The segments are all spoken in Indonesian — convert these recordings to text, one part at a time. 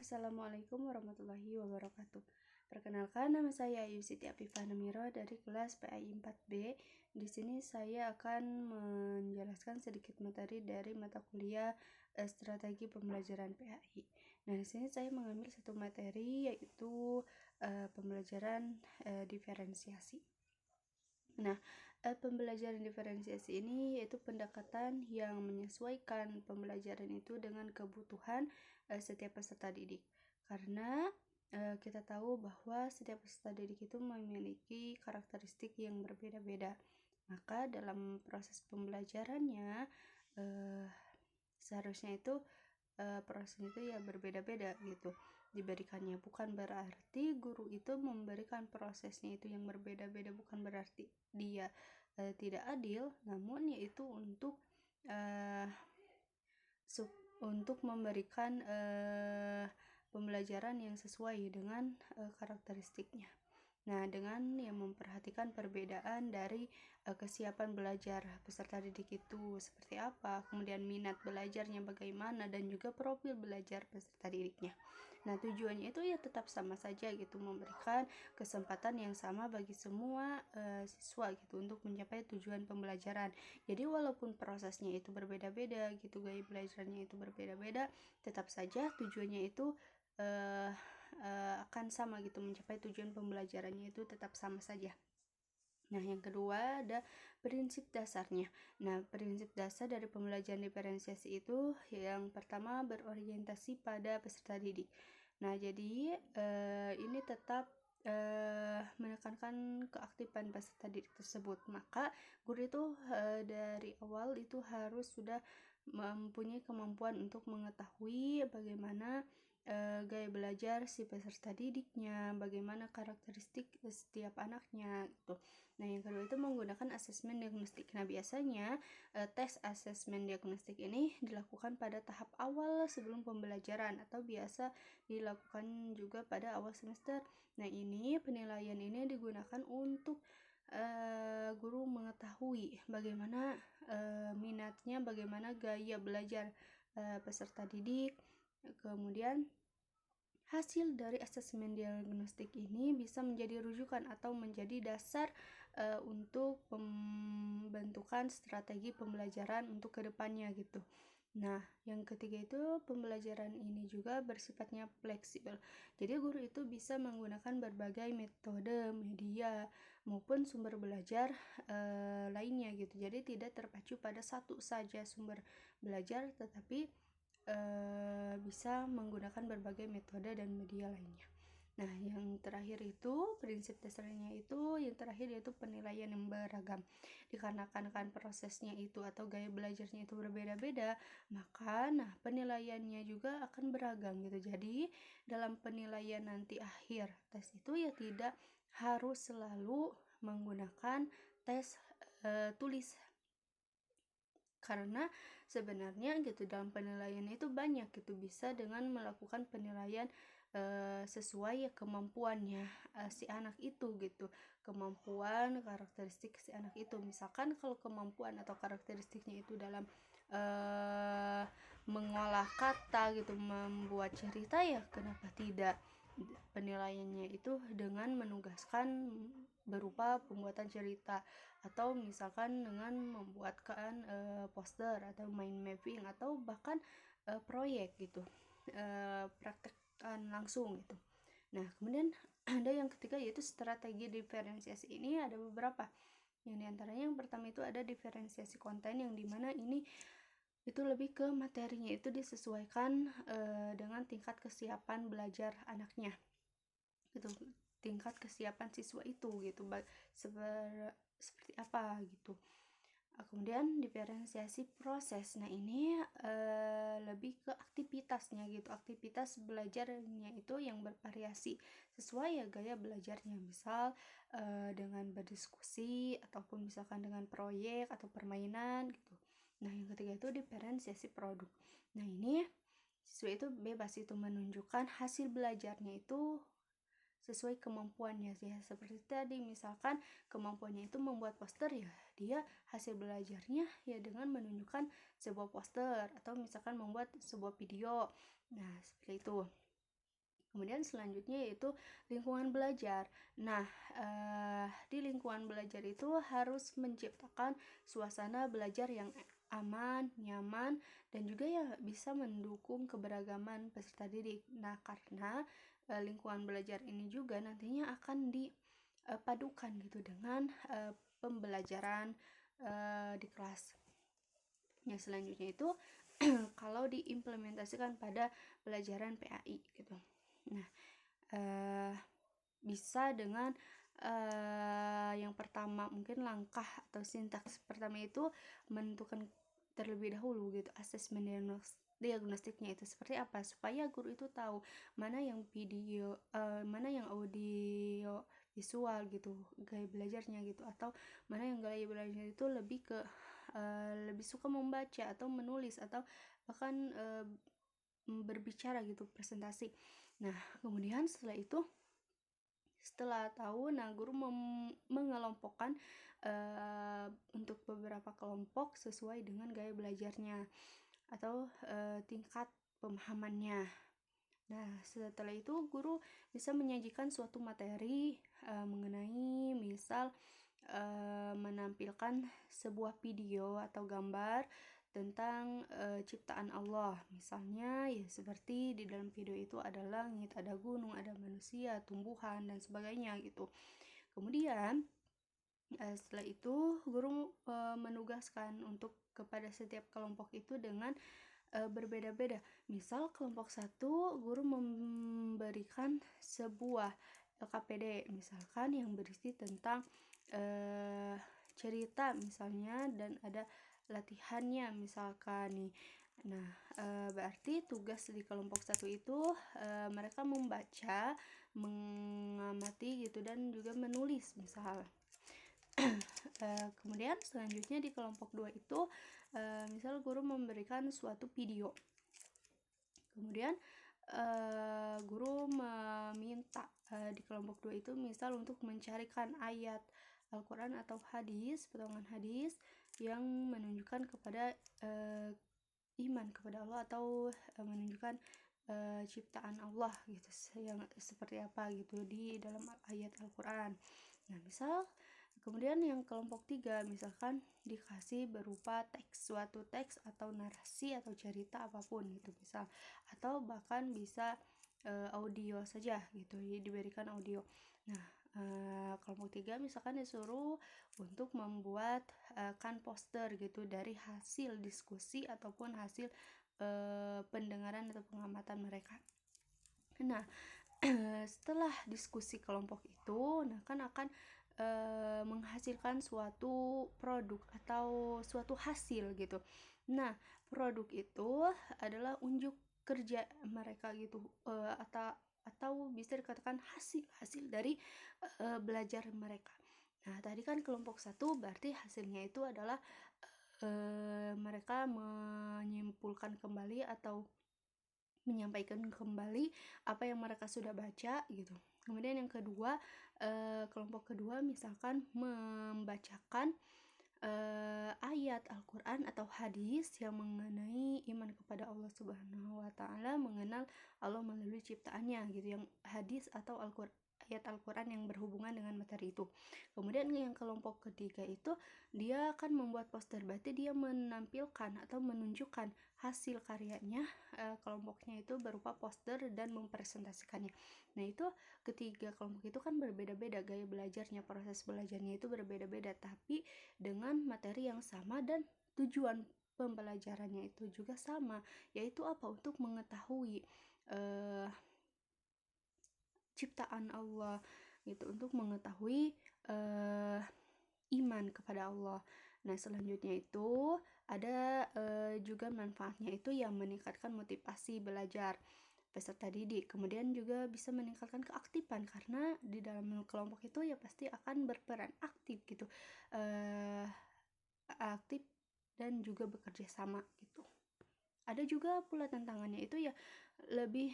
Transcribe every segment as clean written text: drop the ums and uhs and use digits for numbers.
Assalamualaikum warahmatullahi wabarakatuh. Perkenalkan, nama saya Ayu Siti Afifah Namiro dari kelas PAI 4B. Di sini saya akan menjelaskan sedikit materi dari mata kuliah Strategi Pembelajaran PAI. Nah, di sini saya mengambil satu materi yaitu pembelajaran diferensiasi. Nah, pembelajaran diferensiasi ini yaitu pendekatan yang menyesuaikan pembelajaran itu dengan kebutuhan setiap peserta didik. Karena kita tahu bahwa setiap peserta didik itu memiliki karakteristik yang berbeda-beda. Maka dalam proses pembelajarannya seharusnya itu prosesnya itu ya berbeda-beda gitu diberikannya. Bukan berarti guru itu memberikan prosesnya itu yang berbeda-beda, bukan berarti dia tidak adil, namun yaitu untuk memberikan pembelajaran yang sesuai dengan karakteristiknya. Nah, dengan yang memperhatikan perbedaan dari kesiapan belajar peserta didik itu seperti apa, kemudian minat belajarnya bagaimana, dan juga profil belajar peserta didiknya. Nah, tujuannya itu ya tetap sama saja gitu, memberikan kesempatan yang sama bagi semua siswa gitu untuk mencapai tujuan pembelajaran. Jadi walaupun prosesnya itu berbeda-beda gitu, gaya belajarnya itu berbeda-beda, tetap saja tujuannya itu akan sama gitu, mencapai tujuan pembelajarannya itu tetap sama saja. Nah, yang kedua ada prinsip dasarnya. Nah, prinsip dasar dari pembelajaran diferensiasi itu yang pertama berorientasi pada peserta didik. Nah, jadi ini tetap menekankan keaktifan peserta didik tersebut. Maka guru itu dari awal itu harus sudah mempunyai kemampuan untuk mengetahui bagaimana gaya belajar si peserta didiknya, bagaimana karakteristik setiap anaknya gitu. Nah, yang kedua itu menggunakan asesmen diagnostik. Nah, biasanya tes asesmen diagnostik ini dilakukan pada tahap awal sebelum pembelajaran atau biasa dilakukan juga pada awal semester. Nah, ini penilaian ini digunakan untuk guru mengetahui bagaimana minatnya, bagaimana gaya belajar peserta didik. Kemudian hasil dari asesmen diagnostik ini bisa menjadi rujukan atau menjadi dasar untuk pembentukan strategi pembelajaran untuk kedepannya gitu. Nah, yang ketiga itu pembelajaran ini juga bersifatnya fleksibel. Jadi guru itu bisa menggunakan berbagai metode, media, maupun sumber belajar lainnya gitu. Jadi tidak terpacu pada satu saja sumber belajar, tetapi bisa menggunakan berbagai metode dan media lainnya. Nah, yang terakhir itu prinsip dasarnya itu yang terakhir yaitu penilaian yang beragam. Dikarenakan prosesnya itu atau gaya belajarnya itu berbeda-beda, maka penilaiannya juga akan beragam gitu. Jadi dalam penilaian nanti akhir tes itu ya tidak harus selalu menggunakan tes tulis. Karena sebenarnya gitu dalam penilaian itu banyak gitu, bisa dengan melakukan penilaian sesuai kemampuannya si anak itu gitu, kemampuan karakteristik si anak itu. Misalkan kalau kemampuan atau karakteristiknya itu dalam mengolah kata gitu, membuat cerita, ya kenapa tidak penilaiannya itu dengan menugaskan berupa pembuatan cerita, atau misalkan dengan membuatkan poster atau mind mapping, atau bahkan proyek gitu, praktekkan langsung gitu. Nah, kemudian ada yang ketiga yaitu strategi diferensiasi. Ini ada beberapa, yang diantaranya yang pertama itu ada diferensiasi konten, yang dimana ini itu lebih ke materinya itu disesuaikan dengan tingkat kesiapan belajar anaknya gitu, tingkat kesiapan siswa itu gitu, seperti apa gitu. Kemudian diferensiasi proses. Nah, ini lebih ke aktivitasnya gitu, aktivitas belajarnya itu yang bervariasi sesuai ya gaya belajarnya, misal dengan berdiskusi ataupun misalkan dengan proyek atau permainan gitu. Nah, yang ketiga itu diferensiasi produk. Nah, ini siswa itu bebas itu menunjukkan hasil belajarnya itu sesuai kemampuannya ya. Seperti tadi, misalkan kemampuannya itu membuat poster, ya dia hasil belajarnya ya dengan menunjukkan sebuah poster, atau misalkan membuat sebuah video. Nah, seperti itu. Kemudian selanjutnya yaitu lingkungan belajar. Nah, di lingkungan belajar itu harus menciptakan suasana belajar yang aman, nyaman, dan juga ya bisa mendukung keberagaman peserta didik. Nah, karena lingkungan belajar ini juga nantinya akan dipadukan gitu dengan pembelajaran di kelas. Yang selanjutnya itu kalau diimplementasikan pada pelajaran PAI gitu. Nah, bisa dengan yang pertama mungkin langkah atau sintaks pertama itu menentukan terlebih dahulu gitu asesmen diagnostiknya itu seperti apa, supaya guru itu tahu mana yang video, mana yang audio visual gitu gaya belajarnya gitu, atau mana yang gaya belajarnya itu lebih ke lebih suka membaca atau menulis atau bahkan berbicara gitu, presentasi. Nah, kemudian setelah tahu, nah guru mengelompokkan untuk beberapa kelompok sesuai dengan gaya belajarnya atau tingkat pemahamannya. Nah, setelah itu guru bisa menyajikan suatu materi mengenai misal menampilkan sebuah video atau gambar tentang ciptaan Allah. Misalnya ya seperti di dalam video itu ada langit, ada gunung, ada manusia, tumbuhan dan sebagainya gitu. Kemudian setelah itu guru menugaskan untuk kepada setiap kelompok itu dengan berbeda-beda. Misal kelompok 1 guru memberikan sebuah LKPD misalkan yang berisi tentang cerita misalnya dan ada latihannya misalkan nih. Nah, berarti tugas di kelompok 1 itu mereka membaca, mengamati gitu dan juga menulis misal. Kemudian selanjutnya di kelompok 2 itu misal guru memberikan suatu video. Kemudian guru meminta di kelompok 2 itu misal untuk mencarikan ayat Al-Quran atau hadis, potongan hadis yang menunjukkan kepada iman kepada Allah atau menunjukkan ciptaan Allah gitu, yang seperti apa gitu di dalam ayat Al-Quran. Nah, misal kemudian yang kelompok 3 misalkan dikasih berupa teks, suatu teks atau narasi atau cerita apapun gitu misal, atau bahkan bisa audio saja gitu, diberikan audio. Nah, kelompok 3 misalkan disuruh untuk membuat kan poster gitu dari hasil diskusi ataupun hasil pendengaran atau pengamatan mereka. Nah, setelah diskusi kelompok itu, nah kan akan menghasilkan suatu produk atau suatu hasil gitu. Nah, produk itu adalah unjuk kerja mereka gitu, atau bisa dikatakan hasil dari belajar mereka. Nah, tadi kan kelompok 1 berarti hasilnya itu adalah mereka menyimpulkan kembali atau menyampaikan kembali apa yang mereka sudah baca gitu. Kemudian yang kedua, kelompok kedua misalkan membacakan ayat Al-Quran atau hadis yang mengenai iman kepada Allah Subhanahu wa Ta'ala, mengenal Allah melalui ciptaannya gitu, yang hadis atau ayat Al-Quran yang berhubungan dengan materi itu. Kemudian yang kelompok ketiga itu dia akan membuat poster, berarti dia menampilkan atau menunjukkan hasil karyanya, kelompoknya itu berupa poster dan mempresentasikannya. Nah, itu ketiga kelompok itu kan berbeda-beda gaya belajarnya, proses belajarnya itu berbeda-beda, tapi dengan materi yang sama dan tujuan pembelajarannya itu juga sama, yaitu apa? Untuk mengetahui ciptaan Allah gitu, untuk mengetahui iman kepada Allah. Nah, selanjutnya itu ada juga manfaatnya itu yang meningkatkan motivasi belajar peserta didik. Kemudian juga bisa meningkatkan keaktifan, karena di dalam kelompok itu ya pasti akan berperan aktif gitu, aktif dan juga bekerja sama gitu. Ada juga pula tantangannya itu ya lebih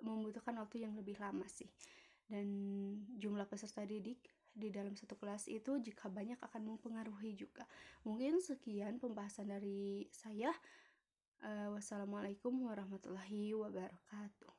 membutuhkan waktu yang lebih lama sih, dan jumlah peserta didik di dalam satu kelas itu jika banyak akan mempengaruhi juga. Mungkin sekian pembahasan dari saya. Wassalamualaikum warahmatullahi wabarakatuh.